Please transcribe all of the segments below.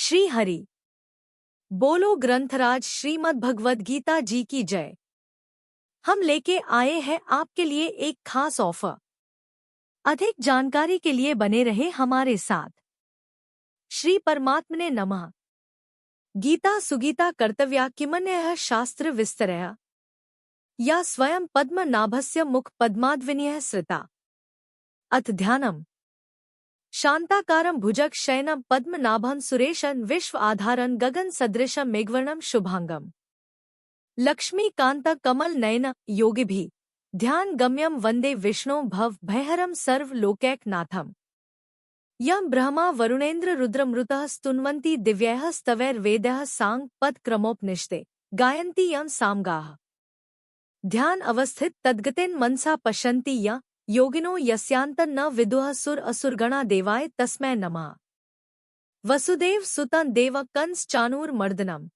श्री हरि बोलो ग्रंथराज श्रीमद् भगवद गीता जी की जय। हम लेके आए हैं आपके लिए एक खास ऑफर। अधिक जानकारी के लिए बने रहे हमारे साथ। श्री परमात्मने नमः। गीता सुगीता कर्तव्या किमन्यः शास्त्र विस्तरः या स्वयं पद्मनाभस्य मुख पद्माद्विनयः श्रिता। अथ ध्यानम्। शांताकारं भुजग शयनं पद्मनाभं सुरेशं विश्व आधारं गगन सदृशं मेघवर्णं शुभांगम। लक्ष्मीकांत कमल नयन योगिभिः ध्यान गम्यं वंदे विष्णु भव भयहरं सर्व लोकैकनाथम्। यं ब्रह्मा वरुणेन्द्र रुद्रमृतः स्तुन्वन्ति दिव्यैः स्तवैर्वेदैः सांग पद क्रमोपनिषदे गायन्ति यं सामगाः। ध्यान अवस्थित तद्गतेन मनसा पश्यन्ति यं योगिनो यस्यान्तं न विदुः सुर असुरगणा देवाय तस्मै नमः। वसुदेव सुतं देव कंस चाणूरमर्दनम्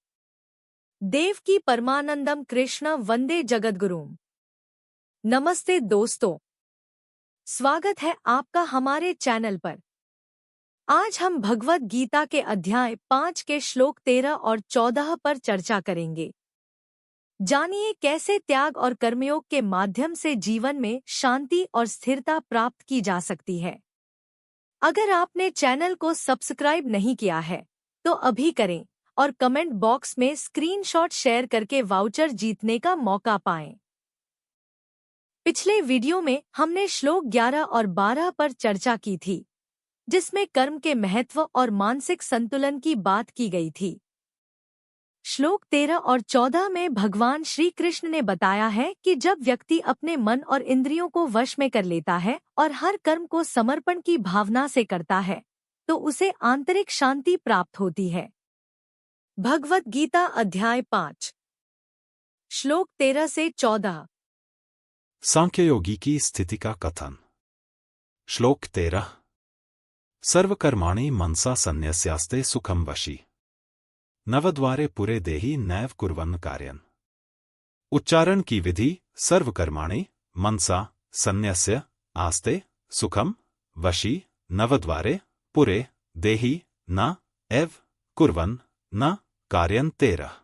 देवकी परमानंदम कृष्ण वंदे जगद्गुरुम्। नमस्ते दोस्तों, स्वागत है आपका हमारे चैनल पर। आज हम भगवद गीता के अध्याय 5 के श्लोक 13 और 14 पर चर्चा करेंगे। जानिए कैसे त्याग और कर्मयोग के माध्यम से जीवन में शांति और स्थिरता प्राप्त की जा सकती है। अगर आपने चैनल को सब्सक्राइब नहीं किया है तो अभी करें और कमेंट बॉक्स में स्क्रीनशॉट शेयर करके वाउचर जीतने का मौका पाएं। पिछले वीडियो में हमने श्लोक 11 और 12 पर चर्चा की थी, जिसमें कर्म के महत्व और मानसिक संतुलन की बात की गई थी। श्लोक 13 और 14 में भगवान श्री कृष्ण ने बताया है कि जब व्यक्ति अपने मन और इंद्रियों को वश में कर लेता है और हर कर्म को समर्पण की भावना से करता है तो उसे आंतरिक शांति प्राप्त होती है। भगवद गीता अध्याय 5 श्लोक 13 से 14। सांख्ययोगी की स्थिति का कथन। श्लोक 13। सर्वकर्माणि मनसा सन्न्यस्यास्ते सुखम वशी नवद्वारे पुरे देहि नैव कुर्वन् कार्यन्। उच्चारण की विधि। सर्वकर्माणि मनसा सन्न्यस्य आस्ते सुखम वशी नवद्वारे पुरे देहि न एव कुर्वन् न कार्यन्। 13।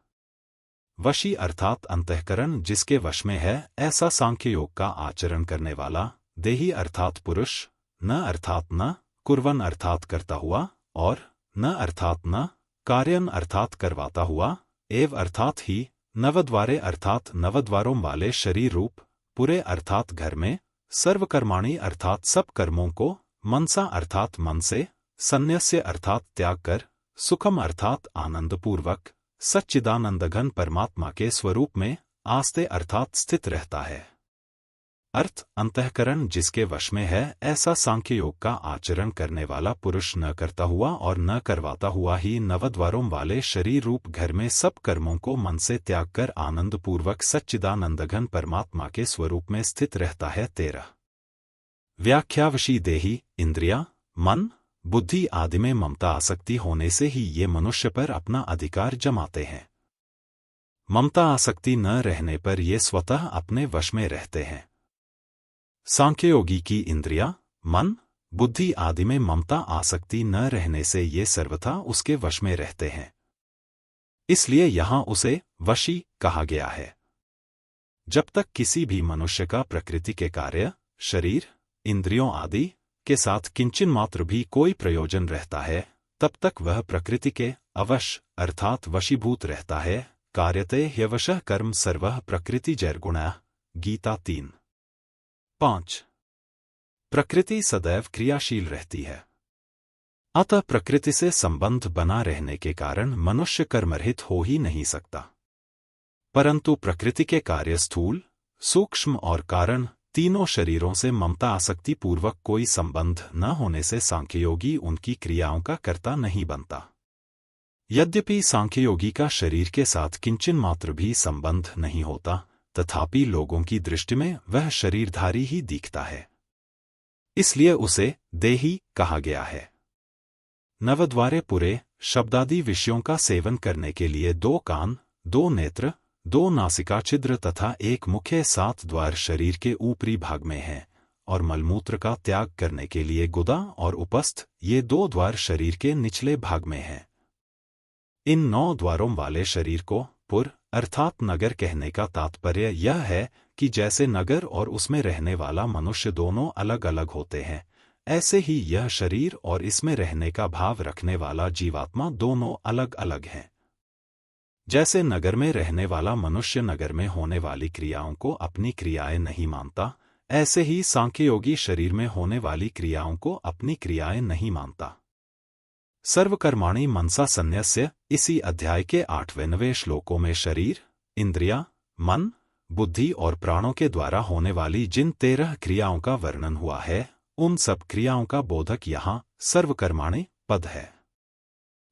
वशी अर्थात अंतःकरण जिसके वश में है, ऐसा सांख्य योग का आचरण करने वाला। देहि अर्थात पुरुष, न अर्थात न, कुर्वन् अर्थात करता हुआ, और न अर्थात न, कार्यन अर्थात करवाता हुआ, एव अर्थात ही, नवद्वारे अर्थात नवद्वारों वाले शरीर रूप, पुरे अर्थात घर में, सर्वकर्माणि अर्थात सब कर्मों को, मनसा अर्थात मन से, सन्न्यस्य अर्थात त्याग कर, सुखम अर्थात आनंदपूर्वक, सच्चिदानंदघन परमात्मा के स्वरूप में, आस्ते अर्थात स्थित रहता है। अर्थ अंतःकरण जिसके वश में है, ऐसा सांख्य योग का आचरण करने वाला पुरुष न करता हुआ और न करवाता हुआ ही नवद्वारों वाले शरीर रूप घर में सब कर्मों को मन से त्याग कर आनंदपूर्वक सच्चिदानंदघन परमात्मा के स्वरूप में स्थित रहता है। 13। व्याख्यावशी देहि इंद्रिया, मन, बुद्धि आदि में ममता आसक्ति होने से ही ये मनुष्य पर अपना अधिकार जमाते हैं। ममता आसक्ति न रहने पर ये स्वतः अपने वश में रहते हैं। सांख्ययोगी की इंद्रिया, मन, बुद्धि आदि में ममता आसक्ति न रहने से ये सर्वथा उसके वश में रहते हैं। इसलिए यहां उसे वशी कहा गया है। जब तक किसी भी मनुष्य का प्रकृति के कार्य, शरीर, इंद्रियों आदि के साथ किंचन मात्र भी कोई प्रयोजन रहता है, तब तक वह प्रकृति के अवश अर्थात वशीभूत रहता है। कार्यते ह्यवशः कर्म सर्वः प्रकृतिजैर्गुणः। गीता 3:5। प्रकृति सदैव क्रियाशील रहती है, अतः प्रकृति से संबंध बना रहने के कारण मनुष्य कर्मरहित हो ही नहीं सकता। परंतु प्रकृति के कार्य स्थूल, सूक्ष्म और कारण तीनों शरीरों से ममता आसक्ति पूर्वक कोई संबंध न होने से सांख्ययोगी उनकी क्रियाओं का कर्ता नहीं बनता। यद्यपि सांख्ययोगी का शरीर के साथ किंचन मात्र भी संबंध नहीं होता, तथापि लोगों की दृष्टि में वह शरीरधारी ही दिखता है, इसलिए उसे देही कहा गया है। नवद्वारे पुरे शब्दादि विषयों का सेवन करने के लिए 2 कान, 2 नेत्र, 2 नासिका छिद्र तथा 1 मुख्य 7 द्वार शरीर के ऊपरी भाग में हैं, और मलमूत्र का त्याग करने के लिए गुदा और उपस्थ ये 2 द्वार शरीर के निचले भाग में हैं। इन 9 द्वारों वाले शरीर को पुर अर्थात नगर कहने का तात्पर्य यह है कि जैसे नगर और उसमें रहने वाला मनुष्य दोनों अलग अलग होते हैं, ऐसे ही यह शरीर और इसमें रहने का भाव रखने वाला जीवात्मा दोनों अलग अलग हैं। जैसे नगर में रहने वाला मनुष्य नगर में होने वाली क्रियाओं को अपनी क्रियाएं नहीं मानता, ऐसे ही सांख्ययोगी शरीर में होने वाली क्रियाओं को अपनी क्रियाएं नहीं मानता। सर्वकर्माणि मनसा संन्यस्य इसी अध्याय के 8वें श्लोकों में शरीर, इंद्रिया, मन, बुद्धि और प्राणों के द्वारा होने वाली जिन 13 क्रियाओं का वर्णन हुआ है, उन सब क्रियाओं का बोधक यहाँ सर्वकर्माणि पद है।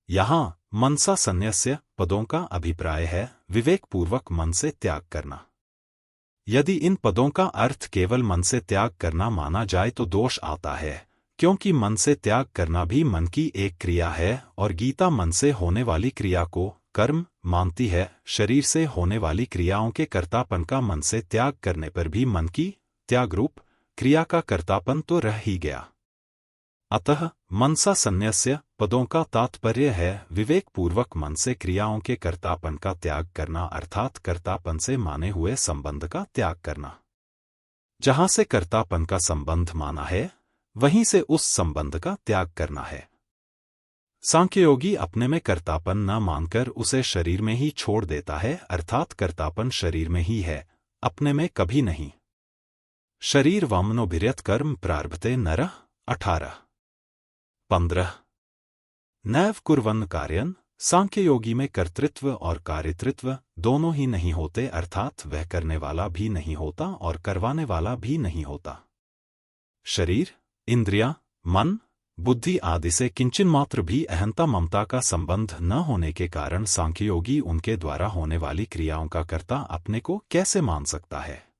यहाँ मनसा संन्यस्य पदों का अभिप्राय है विवेकपूर्वक मन से त्याग करना। यदि इन पदों का अर्थ केवल मन से त्याग करना माना जाए तो दोष आता है, क्योंकि मन से त्याग करना भी मन की एक क्रिया है और गीता मन से होने वाली क्रिया को कर्म मानती है। शरीर से होने वाली क्रियाओं के कर्तापन का मन से त्याग करने पर भी मन की त्याग रूप क्रिया का कर्तापन तो रह ही गया। अतः मनसा संन्यस्य पदों का तात्पर्य है विवेकपूर्वक मन से क्रियाओं के कर्तापन का त्याग करना, अर्थात कर्तापन से माने हुए संबंध का त्याग करना। जहां से कर्तापन का संबंध माना है, वहीं से उस संबंध का त्याग करना है। सांख्ययोगी अपने में कर्तापन न मानकर उसे शरीर में ही छोड़ देता है, अर्थात कर्तापन शरीर में ही है, अपने में कभी नहीं। शरीर वामनोभिर्यत कर्म प्रारभते नरः 18:15 नैव कुर्वन् कार्यन् सांख्ययोगी में कर्तृत्व और कार्यतृत्व दोनों ही नहीं होते, अर्थात वह करने वाला भी नहीं होता और करवाने वाला भी नहीं होता। शरीर, इंद्रिया, मन, बुद्धि आदि से किंचन मात्र भी अहंता ममता का संबंध न होने के कारण सांख्ययोगी उनके द्वारा होने वाली क्रियाओं का कर्ता अपने को कैसे मान सकता है,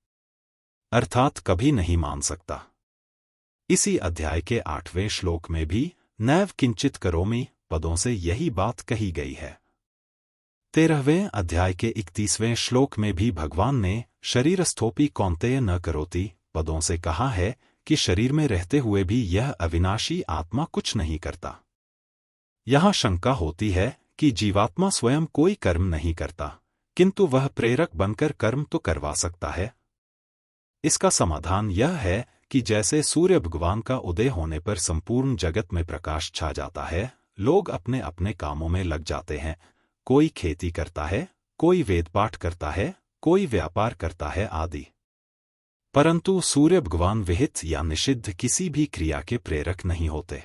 अर्थात कभी नहीं मान सकता। इसी अध्याय के 8वें श्लोक में भी नैव किंचित करोमि पदों से यही बात कही गई है। 13वें अध्याय के 31वें श्लोक में भी भगवान ने शरीरस्थोपि कौन्तेय न करोति पदों से कहा है कि शरीर में रहते हुए भी यह अविनाशी आत्मा कुछ नहीं करता। यहां शंका होती है कि जीवात्मा स्वयं कोई कर्म नहीं करता, किंतु वह प्रेरक बनकर कर्म तो करवा सकता है। इसका समाधान यह है कि जैसे सूर्य भगवान का उदय होने पर संपूर्ण जगत में प्रकाश छा जाता है, लोग अपने अपने कामों में लग जाते हैं। कोई खेती करता है, कोई वेद पाठ करता है, कोई व्यापार करता है आदि। परंतु सूर्य भगवान विहित या निषिद्ध किसी भी क्रिया के प्रेरक नहीं होते।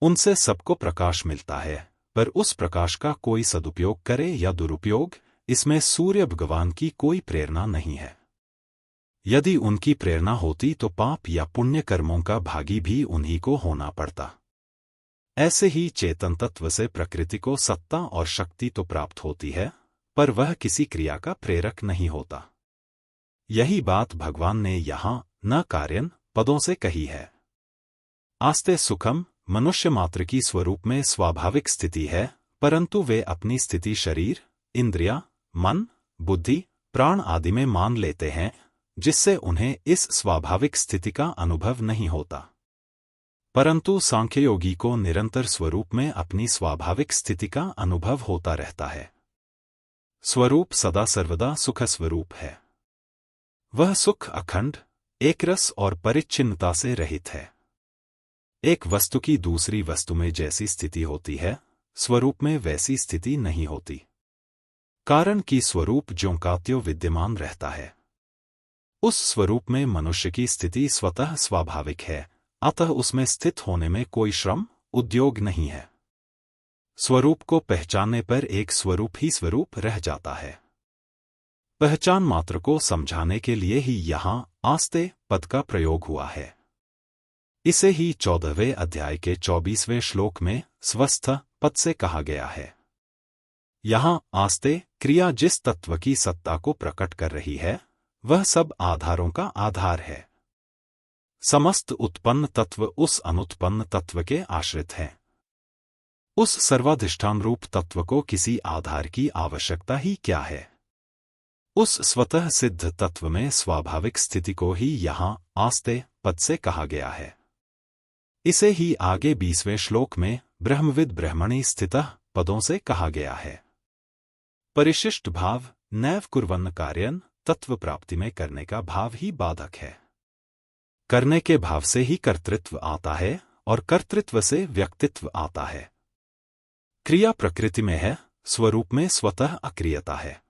उनसे सबको प्रकाश मिलता है, पर उस प्रकाश का कोई सदुपयोग करे या दुरुपयोग, इसमें सूर्य भगवान की कोई प्रेरणा नहीं है। यदि उनकी प्रेरणा होती तो पाप या पुण्य कर्मों का भागी भी उन्हीं को होना पड़ता। ऐसे ही चेतन तत्व से प्रकृति को सत्ता और शक्ति तो प्राप्त होती है, पर वह किसी क्रिया का प्रेरक नहीं होता। यही बात भगवान ने यहाँ न कार्यन पदों से कही है। आस्ते सुखम मनुष्य मात्र की स्वरूप में स्वाभाविक स्थिति है, परंतु वे अपनी स्थिति शरीर, इंद्रिया, मन, बुद्धि, प्राण आदि में मान लेते हैं, जिससे उन्हें इस स्वाभाविक स्थिति का अनुभव नहीं होता। परंतु सांख्ययोगी को निरंतर स्वरूप में अपनी स्वाभाविक स्थिति का अनुभव होता रहता है। स्वरूप सदा सर्वदा सुख स्वरूप है। वह सुख अखंड, एकरस और परिच्छिन्नता से रहित है। एक वस्तु की दूसरी वस्तु में जैसी स्थिति होती है, स्वरूप में वैसी स्थिति नहीं होती। कारण कि स्वरूप ज्यों का त्यों विद्यमान रहता है। उस स्वरूप में मनुष्य की स्थिति स्वतः स्वाभाविक है, अतः उसमें स्थित होने में कोई श्रम, उद्योग नहीं है। स्वरूप को पहचानने पर एक स्वरूप ही स्वरूप रह जाता है। पहचान मात्र को समझाने के लिए ही यहाँ आस्ते पद का प्रयोग हुआ है। इसे ही 14वें अध्याय के 24वें श्लोक में स्वस्थ पद से कहा गया है। यहाँ आस्ते क्रिया जिस तत्व की सत्ता को प्रकट कर रही है, वह सब आधारों का आधार है। समस्त उत्पन्न तत्व उस अनुत्पन्न तत्व के आश्रित हैं। उस सर्वाधिष्ठान रूप तत्व को किसी आधार की आवश्यकता ही क्या है। उस स्वतः सिद्ध तत्व में स्वाभाविक स्थिति को ही यहाँ आस्ते पद से कहा गया है। इसे ही आगे 20वें श्लोक में ब्रह्मविद ब्रह्मणि स्थितः पदों से कहा गया है। परिशिष्ट भाव नैव कुर्वन्न कार्यन तत्व प्राप्ति में करने का भाव ही बाधक है। करने के भाव से ही कर्तृत्व आता है और कर्तृत्व से व्यक्तित्व आता है। क्रिया प्रकृति में है, स्वरूप में स्वतः अक्रियता है।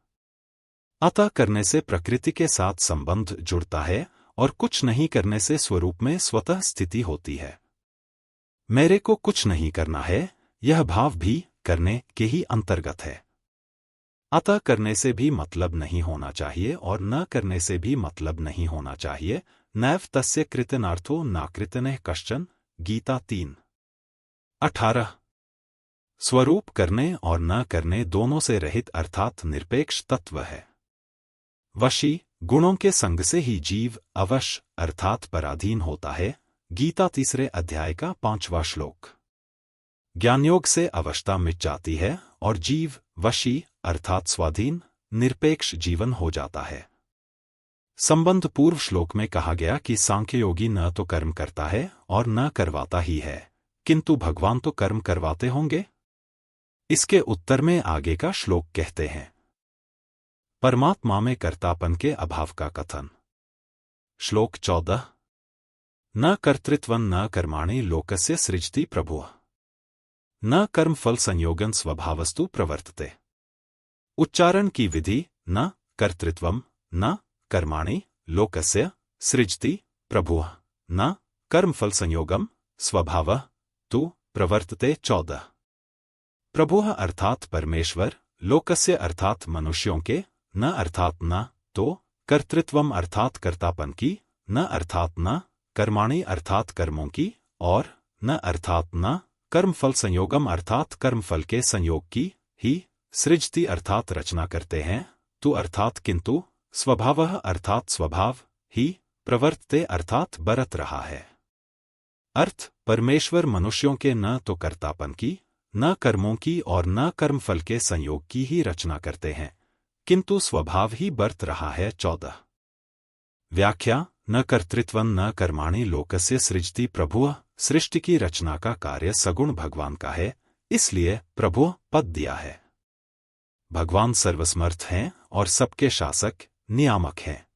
अतः करने से प्रकृति के साथ संबंध जुड़ता है और कुछ नहीं करने से स्वरूप में स्वतः स्थिति होती है। मेरे को कुछ नहीं करना है, यह भाव भी करने के ही अंतर्गत है। अतः करने से भी मतलब नहीं होना चाहिए और न करने से भी मतलब नहीं होना चाहिए। नैव तस्य कृतनार्थो नाकृतनः कश्चन। गीता 3:18। स्वरूप करने और न करने दोनों से रहित अर्थात निरपेक्ष तत्व है। वशी गुणों के संग से ही जीव अवश अर्थात पराधीन होता है। गीता 3 अध्याय का 5वां श्लोक। ज्ञानयोग से अवस्था मिट जाती है और जीव वशी अर्थात स्वाधीन निरपेक्ष जीवन हो जाता है। संबंध पूर्व श्लोक में कहा गया कि सांख्य योगी न तो कर्म करता है और न करवाता ही है, किंतु भगवान तो कर्म करवाते होंगे। इसके उत्तर में आगे का श्लोक कहते हैं। परमात्मा में कर्तापन के अभाव का कथन। श्लोक 14। न कर्तृत्वं न कर्माणि लोकस्य सृजति प्रभुः न कर्म फल संयोगन स्वभावस्तु प्रवर्तते। उच्चारण की विधि न कर्तृत्वम न कर्माणि लोकस्य सृजति प्रभुः न कर्म फल संयोगम स्वभावः तु प्रवर्तते। 14। प्रभुः अर्थात परमेश्वर, लोकस्य अर्थात मनुष्यों के, न अर्थात न तो, कर्तृत्वम अर्थात कर्तापन की, न अर्थात न कर्माणि अर्थात कर्मों की, और न अर्थात न कर्मफल संयोगम अर्थात कर्मफल के संयोग की ही, सृजति अर्थात रचना करते हैं, तु अर्थात किंतु, स्वभावः अर्थात स्वभाव ही, प्रवर्तते अर्थात बरत रहा है। अर्थ परमेश्वर मनुष्यों के न तो कर्तापन की, न कर्मों की और न कर्मफल के संयोग की ही रचना करते हैं, किंतु स्वभाव ही बरत रहा है। 14। व्याख्या न कर्तृत्वं न कर्माणि लोकस्य सृजति प्रभुः। सृष्टि की रचना का कार्य सगुण भगवान का है, इसलिए प्रभु पद दिया है। भगवान सर्वसमर्थ हैं और सबके शासक नियामक हैं।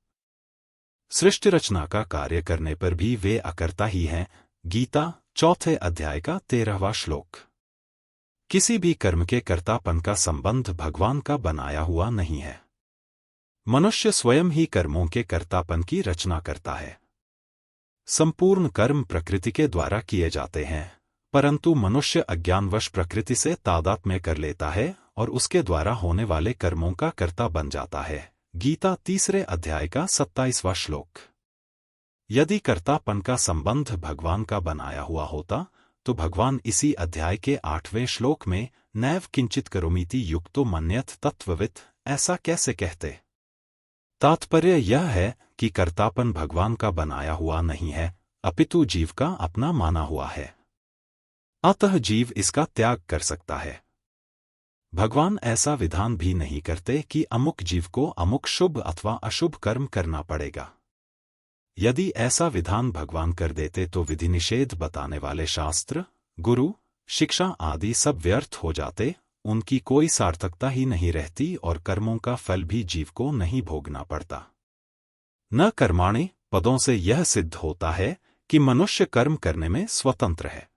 सृष्टि रचना का कार्य करने पर भी वे अकर्ता ही हैं। गीता 4 अध्याय का 13वां श्लोक। किसी भी कर्म के कर्तापन का संबंध भगवान का बनाया हुआ नहीं है। मनुष्य स्वयं ही कर्मों के कर्तापन की रचना करता है। संपूर्ण कर्म प्रकृति के द्वारा किए जाते हैं, परंतु मनुष्य अज्ञानवश प्रकृति से तादात्म्य कर लेता है और उसके द्वारा होने वाले कर्मों का कर्ता बन जाता है। गीता 3 अध्याय का 27वां श्लोक। यदि कर्तापन का संबंध भगवान का बनाया हुआ होता तो भगवान इसी अध्याय के 8वें श्लोक में नैव किंचित करोमीति युक्तो मन्यत तत्ववित् ऐसा कैसे कहते। तात्पर्य यह है कि कर्तापन भगवान का बनाया हुआ नहीं है, अपितु जीव का अपना माना हुआ है। अतः जीव इसका त्याग कर सकता है। भगवान ऐसा विधान भी नहीं करते कि अमुक जीव को अमुक शुभ अथवा अशुभ कर्म करना पड़ेगा। यदि ऐसा विधान भगवान कर देते तो विधि निषेध बताने वाले शास्त्र, गुरु, शिक्षा आदि सब व्यर्थ हो जाते, उनकी कोई सार्थकता ही नहीं रहती और कर्मों का फल भी जीव को नहीं भोगना पड़ता। न कर्माणि पदों से यह सिद्ध होता है कि मनुष्य कर्म करने में स्वतंत्र है।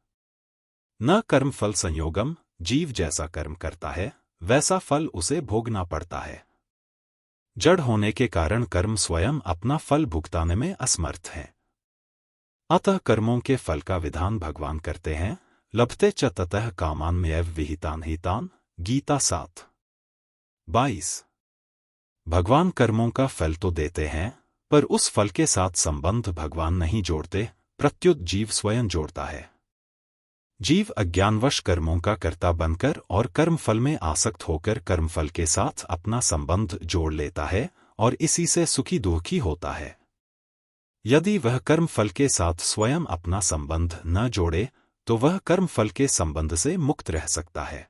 न कर्म फल संयोगम, जीव जैसा कर्म करता है वैसा फल उसे भोगना पड़ता है। जड़ होने के कारण कर्म स्वयं अपना फल भुगताने में असमर्थ है। अतः कर्मों के फल का विधान भगवान करते हैं। लभते च ततः कामान्यैव विहितान् हितान्। गीता 7:22। भगवान कर्मों का फल तो देते हैं, पर उस फल के साथ संबंध भगवान नहीं जोड़ते, प्रत्युत जीव स्वयं जोड़ता है। जीव अज्ञानवश कर्मों का कर्ता बनकर और कर्मफल में आसक्त होकर कर्मफल के साथ अपना संबंध जोड़ लेता है और इसी से सुखी दुखी होता है। यदि वह कर्मफल के साथ स्वयं अपना संबंध न जोड़े तो वह कर्मफल के संबंध से मुक्त रह सकता है।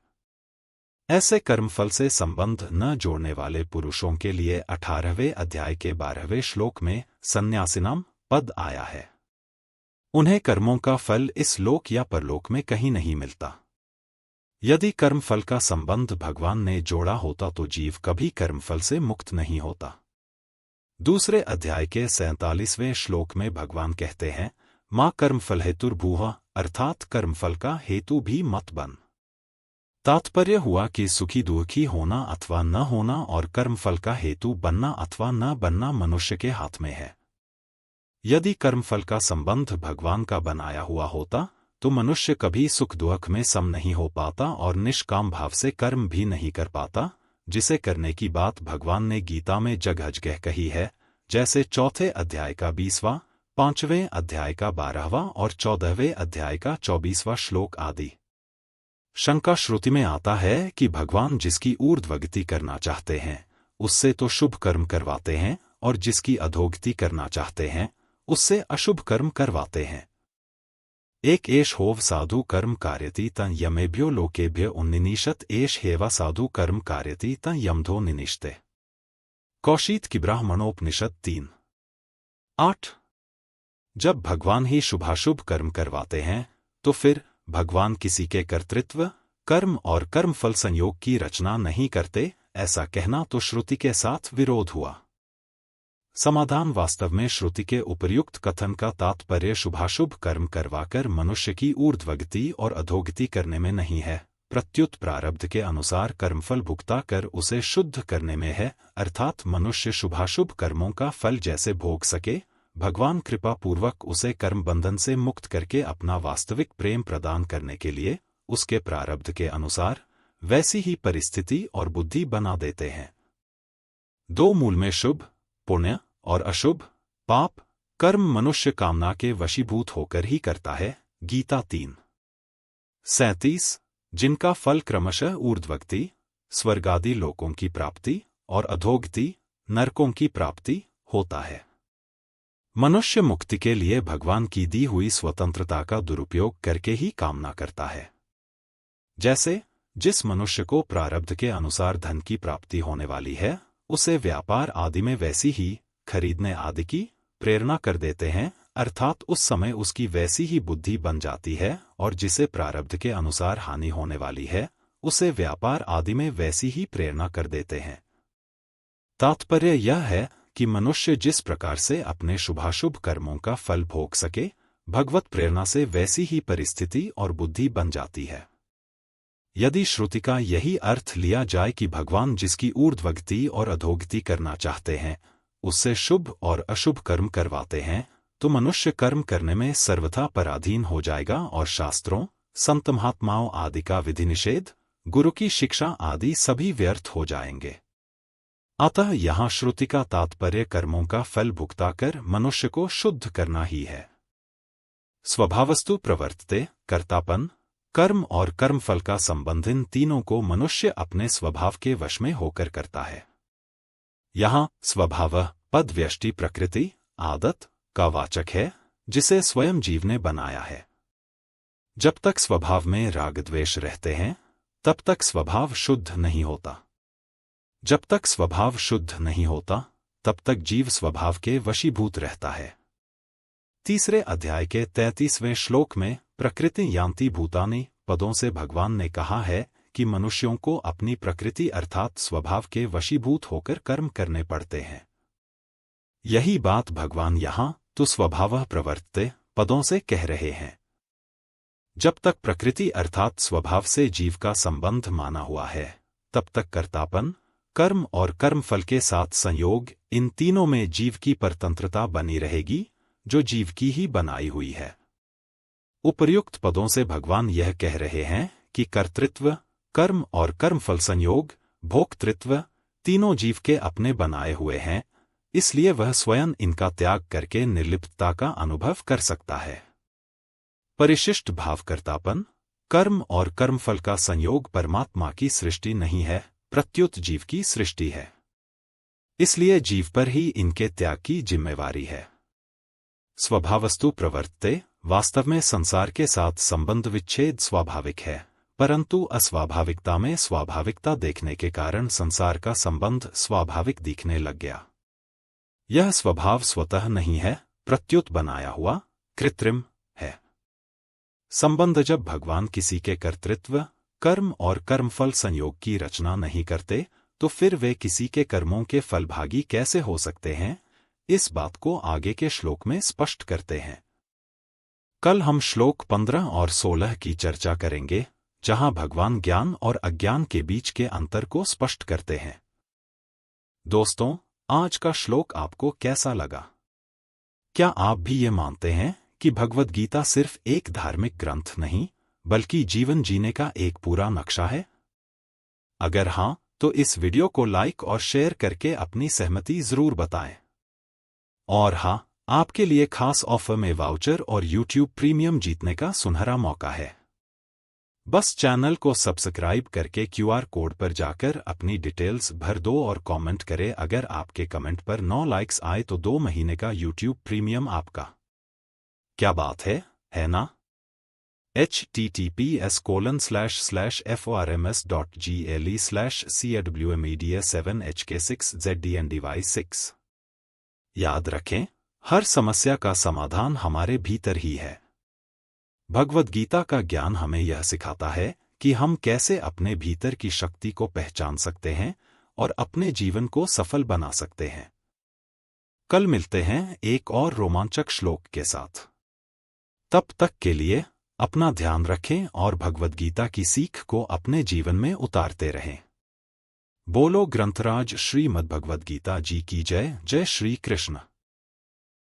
ऐसे कर्मफल से संबंध न जोड़ने वाले पुरुषों के लिए 18वें अध्याय के 12वें श्लोक में सन्यासिनाम पद आया है। उन्हें कर्मों का फल इस लोक या परलोक में कहीं नहीं मिलता। यदि कर्मफल का संबंध भगवान ने जोड़ा होता तो जीव कभी कर्मफल से मुक्त नहीं होता। दूसरे अध्याय के 47वें श्लोक में भगवान कहते हैं, मां कर्मफल हेतुर्भूः, अर्थात कर्मफल का हेतु भी मत बन। तात्पर्य हुआ कि सुखी दुखी होना अथवा न होना और कर्मफल का हेतु बनना अथवा न बनना मनुष्य के हाथ में है। यदि कर्मफल का संबंध भगवान का बनाया हुआ होता तो मनुष्य कभी सुख दुख में सम नहीं हो पाता और निष्काम भाव से कर्म भी नहीं कर पाता, जिसे करने की बात भगवान ने गीता में जगह जगह कही है, जैसे 4 अध्याय का 20वां, 5वें अध्याय का 12वां और 14वें अध्याय का 24वां श्लोक आदि। शंका श्रुति में आता है कि भगवान जिसकी ऊर्ध्वगति करना चाहते हैं उससे तो शुभ कर्म करवाते हैं और जिसकी अधोगति करना चाहते हैं उससे अशुभ कर्म करवाते हैं। एक एष होव साधु कर्म कार्यति तं यमेभ्यो लोकेभ्य उन्निनीशत एष हेवा साधु कर्म कार्यति तं यमधो निनिष्टे। कौशीत की ब्राह्मणोपनिषद 3:8। जब भगवान ही शुभाशुभ कर्म करवाते हैं तो फिर भगवान किसी के कर्तृत्व, कर्म और कर्मफल संयोग की रचना नहीं करते, ऐसा कहना तो श्रुति के साथ विरोध हुआ। समाधान वास्तव में श्रुति के उपर्युक्त कथन का तात्पर्य शुभाशुभ कर्म करवाकर मनुष्य की ऊर्ध्वगति और अधोगति करने में नहीं है, प्रत्युत प्रारब्ध के अनुसार कर्मफल भुगता कर उसे शुद्ध करने में है, अर्थात मनुष्य शुभाशुभ कर्मों का फल जैसे भोग सके, भगवान कृपा पूर्वक उसे कर्म बंधन से मुक्त करके अपना वास्तविक प्रेम प्रदान करने के लिए उसके प्रारब्ध के अनुसार वैसी ही परिस्थिति और बुद्धि बना देते हैं। 2 मूल में शुभ, पुण्य और अशुभ, पाप, कर्म मनुष्य कामना के वशीभूत होकर ही करता है। गीता 3:37, जिनका फल क्रमशः ऊर्ध्वगति, स्वर्गादि लोकों की प्राप्ति और अधोगति, नरकों की प्राप्ति होता है। मनुष्य मुक्ति के लिए भगवान की दी हुई स्वतंत्रता का दुरुपयोग करके ही कामना करता है। जैसे जिस मनुष्य को प्रारब्ध के अनुसार धन की प्राप्ति होने वाली है उसे व्यापार आदि में वैसी ही खरीदने आदि की प्रेरणा कर देते हैं, अर्थात उस समय उसकी वैसी ही बुद्धि बन जाती है, और जिसे प्रारब्ध के अनुसार हानि होने वाली है उसे व्यापार आदि में वैसी ही प्रेरणा कर देते हैं। तात्पर्य यह है कि मनुष्य जिस प्रकार से अपने शुभाशुभ कर्मों का फल भोग सके, भगवत प्रेरणा से वैसी ही परिस्थिति और बुद्धि बन जाती है। यदि श्रुति का यही अर्थ लिया जाए कि भगवान जिसकी ऊर्ध्वगति और अधोगति करना चाहते हैं उससे शुभ और अशुभ कर्म करवाते हैं, तो मनुष्य कर्म करने में सर्वथा पराधीन हो जाएगा और शास्त्रों, संत महात्माओं आदि का विधि निषेध, गुरु की शिक्षा आदि सभी व्यर्थ हो जाएंगे। अतः यहाँ श्रुति का तात्पर्य कर्मों का फल भुगताकर मनुष्य को शुद्ध करना ही है। स्वभावस्तु प्रवर्तते, कर्तापन, कर्म और कर्मफल का संबंध इन तीनों को मनुष्य अपने स्वभाव के वश में होकर करता है। यहाँ स्वभाव पद व्यष्टि प्रकृति, आदत का वाचक है जिसे स्वयं जीव ने बनाया है। जब तक स्वभाव में राग द्वेष रहते हैं तब तक स्वभाव शुद्ध नहीं होता। जब तक स्वभाव शुद्ध नहीं होता तब तक जीव स्वभाव के वशीभूत रहता है। 3 अध्याय के 33वें श्लोक में प्रकृति यान्ति भूतानि पदों से भगवान ने कहा है कि मनुष्यों को अपनी प्रकृति अर्थात स्वभाव के वशीभूत होकर कर्म करने पड़ते हैं। यही बात भगवान यहाँ तो स्वभावः प्रवर्तते पदों से कह रहे हैं। जब तक प्रकृति अर्थात स्वभाव से जीव का संबंध माना हुआ है तब तक कर्तापन, कर्म और कर्मफल के साथ संयोग, इन तीनों में जीव की परतंत्रता बनी रहेगी जो जीव की ही बनाई हुई है। उपर्युक्त पदों से भगवान यह कह रहे हैं कि कर्तृत्व, कर्म और कर्मफल संयोग, भोक्तृत्व तीनों जीव के अपने बनाए हुए हैं, इसलिए वह स्वयं इनका त्याग करके निर्लिप्तता का अनुभव कर सकता है। परिशिष्ट भावकर्तापन, कर्म और कर्मफल का संयोग परमात्मा की सृष्टि नहीं है, प्रत्युत जीव की सृष्टि है। इसलिए जीव पर ही इनके त्याग की जिम्मेवारी है। स्वभावस्तु प्रवर्तते, वास्तव में संसार के साथ संबंध विच्छेद स्वाभाविक है, परंतु अस्वाभाविकता में स्वाभाविकता देखने के कारण संसार का संबंध स्वाभाविक दिखने लग गया। यह स्वभाव स्वतः नहीं है, प्रत्युत बनाया हुआ, कृत्रिम है। संबंध जब भगवान किसी के कर्तृत्व, कर्म और कर्मफल संयोग की रचना नहीं करते, तो फिर वे किसी के कर्मों के फलभागी कैसे हो सकते हैं? इस बात को आगे के श्लोक में स्पष्ट करते हैं। कल हम श्लोक 15 और 16 की चर्चा करेंगे, जहां भगवान ज्ञान और अज्ञान के बीच के अंतर को स्पष्ट करते हैं। दोस्तों, आज का श्लोक आपको कैसा लगा? क्या आप भी ये मानते हैं कि भगवद गीता सिर्फ एक धार्मिक ग्रंथ नहीं, बल्कि जीवन जीने का एक पूरा नक्शा है? अगर हां, तो इस वीडियो को लाइक और शेयर करके अपनी सहमति जरूर बताएं। और हां, आपके लिए खास ऑफर में वाउचर और YouTube प्रीमियम जीतने का सुनहरा मौका है। बस चैनल को सब्सक्राइब करके QR कोड पर जाकर अपनी डिटेल्स भर दो और कमेंट करें। अगर आपके कमेंट पर 9 लाइक्स आए तो 2 महीने का YouTube प्रीमियम आपका। क्या बात है ना? https://forms.gle/cwmedia7hk6zdndevice6। याद रखें, हर समस्या का समाधान हमारे भीतर ही है। भगवद गीता का ज्ञान हमें यह सिखाता है कि हम कैसे अपने भीतर की शक्ति को पहचान सकते हैं और अपने जीवन को सफल बना सकते हैं। कल मिलते हैं एक और रोमांचक श्लोक के साथ। तब तक के लिए अपना ध्यान रखें और भगवद गीता की सीख को अपने जीवन में उतारते रहें। बोलो ग्रंथराज श्रीमद् भगवद गीता जी की जय। जय श्री कृष्ण।